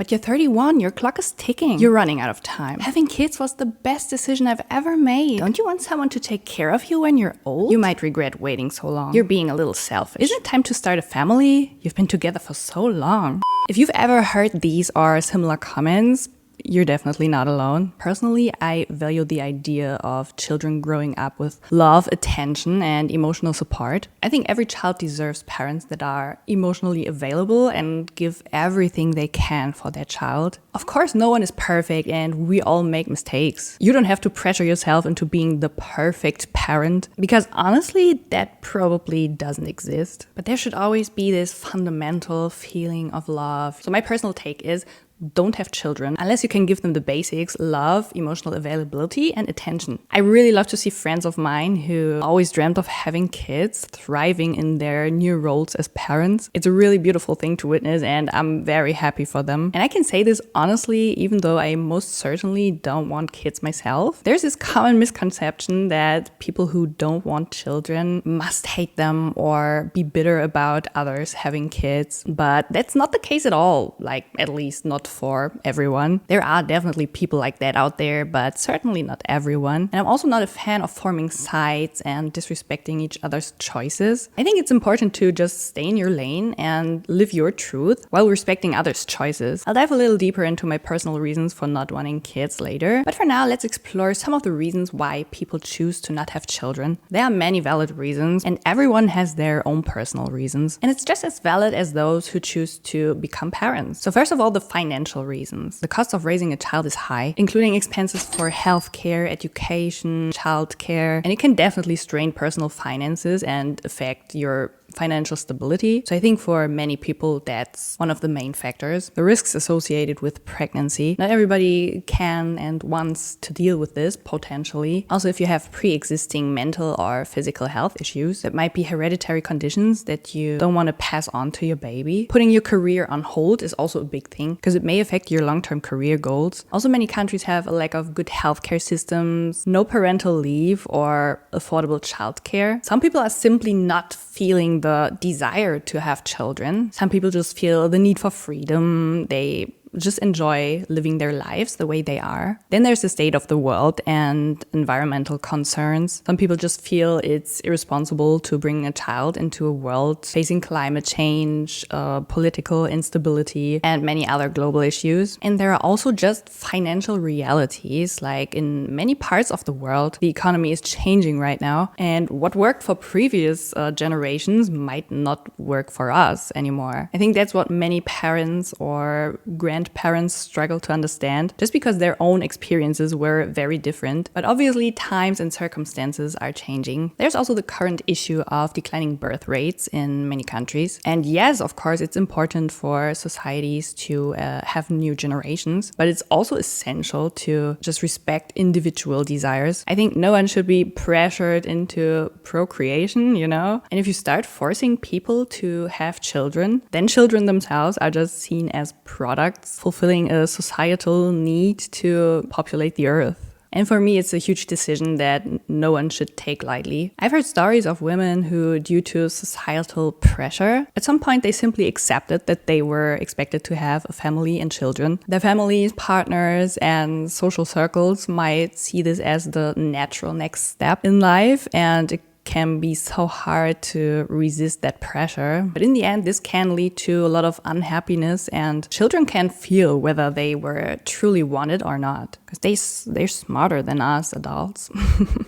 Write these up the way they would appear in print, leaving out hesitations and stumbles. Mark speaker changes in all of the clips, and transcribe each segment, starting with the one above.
Speaker 1: But you're 31, your clock is ticking. You're running out of time. Having kids was the best decision I've ever made. Don't you want someone to take care of you when you're old? You might regret waiting so long. You're being a little selfish. Isn't it time to start a family? You've been together for so long. If you've ever heard these or similar comments, you're definitely not alone. Personally, I value the idea of children growing up with love, attention, and emotional support. I think every child deserves parents that are emotionally available and give everything they can for their child. Of course, no one is perfect and we all make mistakes. You don't have to pressure yourself into being the perfect parent because honestly, that probably doesn't exist. But there should always be this fundamental feeling of love. So my personal take is, don't have children unless you can give them the basics: love, emotional availability, and attention. I really love to see friends of mine who always dreamt of having kids thriving in their new roles as parents. It's a really beautiful thing to witness and I'm very happy for them. And I can say this honestly, even though I most certainly don't want kids myself. There's this common misconception that people who don't want children must hate them or be bitter about others having kids. But that's not the case at all, like at least not for everyone. There are definitely people like that out there, but certainly not everyone. And I'm also not a fan of forming sides and disrespecting each other's choices. I think it's important to just stay in your lane and live your truth while respecting others' choices. I'll dive a little deeper into my personal reasons for not wanting kids later, but for now, let's explore some of the reasons why people choose to not have children. There are many valid reasons, and everyone has their own personal reasons. And it's just as valid as those who choose to become parents. So first of all, the financial reasons. The cost of raising a child is high, including expenses for healthcare, education, childcare, and it can definitely strain personal finances and affect your financial stability. So I think for many people, that's one of the main factors. The risks associated with pregnancy. Not everybody can and wants to deal with this, potentially. Also, if you have pre-existing mental or physical health issues, that might be hereditary conditions that you don't want to pass on to your baby. Putting your career on hold is also a big thing because it may affect your long-term career goals. Also, many countries have a lack of good healthcare systems, no parental leave, or affordable childcare. Some people are simply not feeling the desire to have children. Some people just feel the need for freedom. They just enjoy living their lives the way they are. Then there's the state of the world and environmental concerns. Some people just feel it's irresponsible to bring a child into a world facing climate change, political instability, and many other global issues. And there are also just financial realities, like in many parts of the world, the economy is changing right now. And what worked for previous generations might not work for us anymore. I think that's what many parents or grandparents struggle to understand, just because their own experiences were very different. But obviously, times and circumstances are changing. There's also the current issue of declining birth rates in many countries. And yes, of course, it's important for societies to have new generations, but it's also essential to just respect individual desires. I think no one should be pressured into procreation, you know? And if you start forcing people to have children, then children themselves are just seen as products fulfilling a societal need to populate the earth. And for me, it's a huge decision that no one should take lightly. I've heard stories of women who, due to societal pressure, at some point they simply accepted that they were expected to have a family and children. Their families, partners, and social circles might see this as the natural next step in life, and it can be so hard to resist that pressure. But in the end, this can lead to a lot of unhappiness, and children can feel whether they were truly wanted or not, because they're smarter than us adults.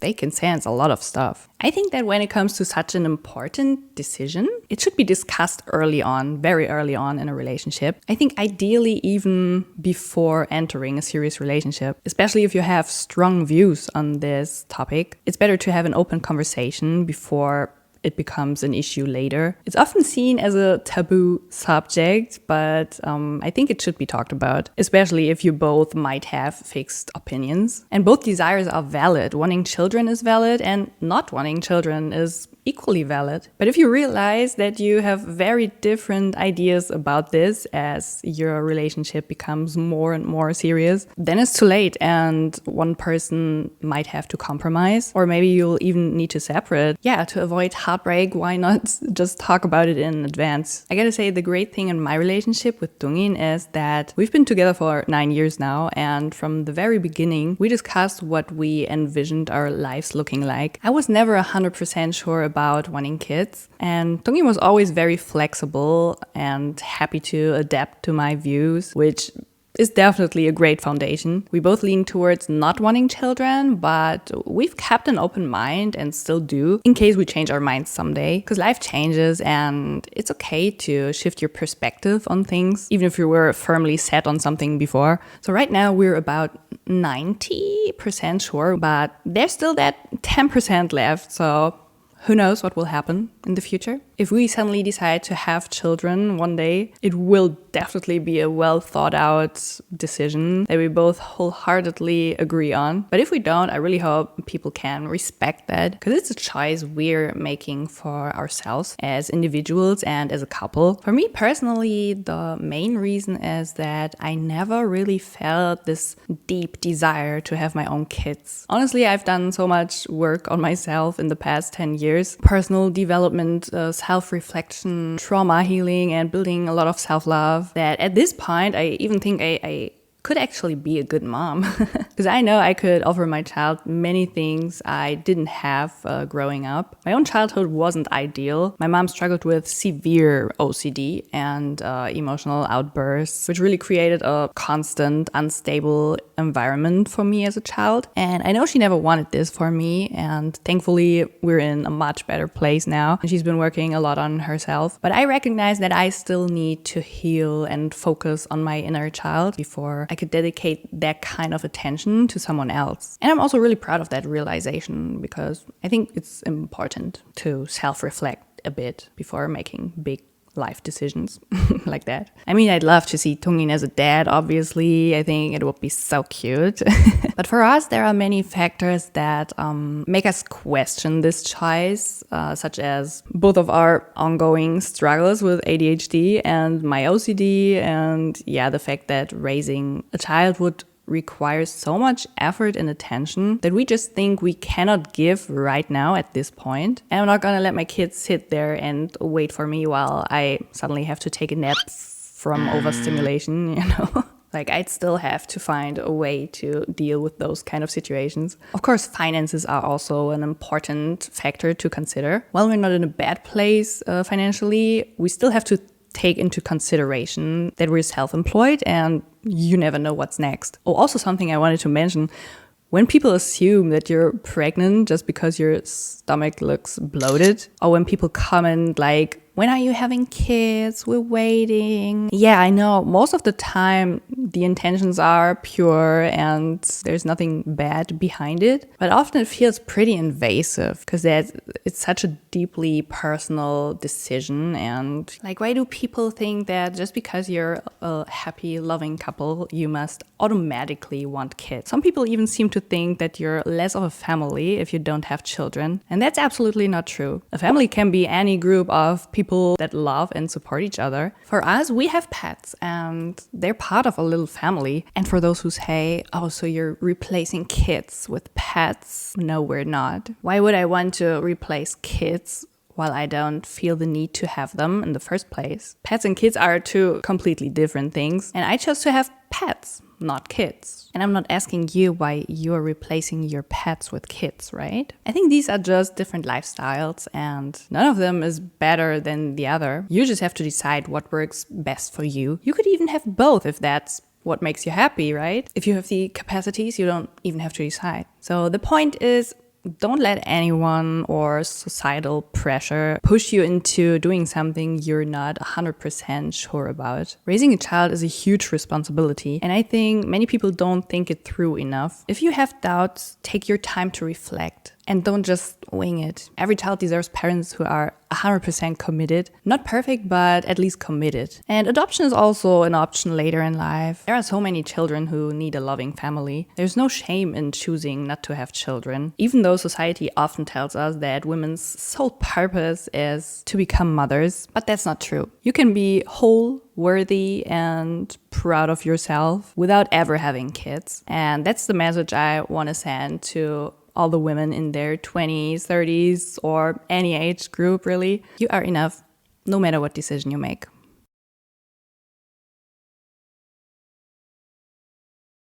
Speaker 1: They can sense a lot of stuff. I think that when it comes to such an important decision, it should be discussed early on, very early on in a relationship. I think ideally even before entering a serious relationship, especially if you have strong views on this topic. It's better to have an open conversation before it becomes an issue later. It's often seen as a taboo subject, but I think it should be talked about, especially if you both might have fixed opinions. And both desires are valid. Wanting children is valid, and not wanting children is equally valid. But if you realize that you have very different ideas about this as your relationship becomes more and more serious, then it's too late and one person might have to compromise, or maybe you'll even need to separate. Yeah, to avoid heartbreak, why not just talk about it in advance? I gotta say, the great thing in my relationship with Dongin is that we've been together for 9 years now, and from the very beginning, we discussed what we envisioned our lives looking like. I was never 100% sure about wanting kids, and Dongin was always very flexible and happy to adapt to my views, which is definitely a great foundation. We both lean towards not wanting children, but we've kept an open mind and still do in case we change our minds someday. Because life changes and it's okay to shift your perspective on things, even if you were firmly set on something before. So right now we're about 90% sure, but there's still that 10% left. So who knows what will happen in the future? If we suddenly decide to have children one day, it will definitely be a well thought out decision that we both wholeheartedly agree on. But if we don't, I really hope people can respect that, because it's a choice we're making for ourselves as individuals and as a couple. For me personally, the main reason is that I never really felt this deep desire to have my own kids. Honestly, I've done so much work on myself in the past 10 years. Personal development, self-reflection, trauma healing, and building a lot of self-love, that at this point, I even think I could actually be a good mom. Because I know I could offer my child many things I didn't have growing up. My own childhood wasn't ideal. My mom struggled with severe OCD and emotional outbursts, which really created a constant, unstable environment for me as a child. And I know she never wanted this for me. And thankfully, we're in a much better place now. And she's been working a lot on herself. But I recognize that I still need to heal and focus on my inner child before I could dedicate that kind of attention to someone else. And I'm also really proud of that realization, because I think it's important to self-reflect a bit before making big life decisions like that. I mean, I'd love to see Dongin as a dad, obviously. I think it would be so cute. But for us, there are many factors that make us question this choice, such as both of our ongoing struggles with ADHD and my OCD, and the fact that raising a child would requires so much effort and attention that we just think we cannot give right now at this point. And I'm not gonna let my kids sit there and wait for me while I suddenly have to take a nap from overstimulation, Like, I'd still have to find a way to deal with those kind of situations. Of course, finances are also an important factor to consider. While we're not in a bad place financially, we still have to take into consideration that we're self-employed and you never know what's next. Oh, also something I wanted to mention. When people assume that you're pregnant just because your stomach looks bloated, or when people comment like, when are you having kids? We're waiting. Yeah, I know. Most of the time, the intentions are pure and there's nothing bad behind it. But often it feels pretty invasive because it's such a deeply personal decision. And like, why do people think that just because you're a happy, loving couple, you must automatically want kids? Some people even seem to think that you're less of a family if you don't have children. And that's absolutely not true. A family can be any group of people that love and support each other. For us, we have pets and they're part of a little family. And for those who say, oh, so you're replacing kids with pets? No, we're not. Why would I want to replace kids while I don't feel the need to have them in the first place? Pets and kids are two completely different things. And I chose to have pets, not kids. And I'm not asking you why you're replacing your pets with kids, right? I think these are just different lifestyles and none of them is better than the other. You just have to decide what works best for you. You could even have both if that's what makes you happy, right? If you have the capacities, you don't even have to decide. So the point is, don't let anyone or societal pressure push you into doing something you're not 100% sure about. Raising a child is a huge responsibility, and I think many people don't think it through enough. If you have doubts, take your time to reflect. And don't just wing it. Every child deserves parents who are 100% committed. Not perfect, but at least committed. And adoption is also an option later in life. There are so many children who need a loving family. There's no shame in choosing not to have children, even though society often tells us that women's sole purpose is to become mothers. But that's not true. You can be whole, worthy, and proud of yourself without ever having kids. And that's the message I want to send to all the women in their 20s, 30s, or any age group, really. You are enough, no matter what decision you make.